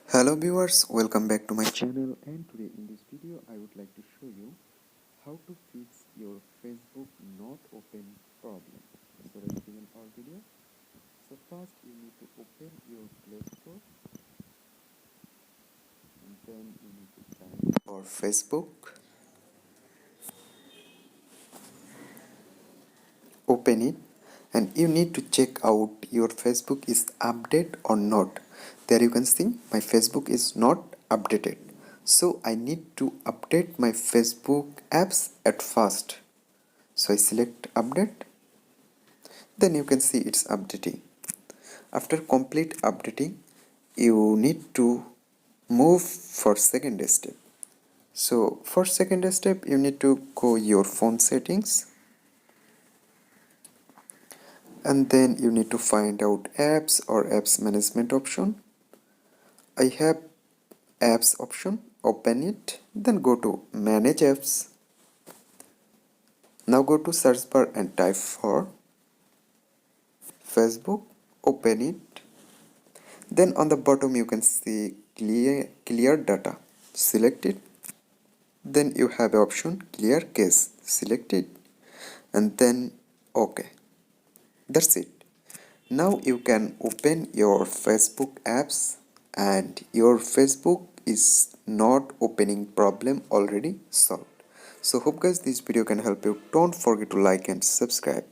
Hello viewers, welcome back to my channel, and today in this video I would like to show you how to fix your Facebook not open problem. So let's begin our video. So first you need to open your Play Store and then you need to type for Facebook, open it, and you need to check out your Facebook is updated or not. There you can see my Facebook is not updated. So I need to update my Facebook apps at first. So I select update, then you can see it's updating. After complete updating, you need to move for second step. So for second step, you need to go your phone settings, and then you need to find out apps or apps management option. I have apps option, open it, then go to manage apps. Now go to search bar and type for Facebook, open it. Then on the bottom you can see clear data, select it. Then you have the option clear cache, select it, and then OK. That's it. Now you can open your Facebook apps and your Facebook is not opening problem already solved. So hope guys this video can help you. Don't forget to like and subscribe.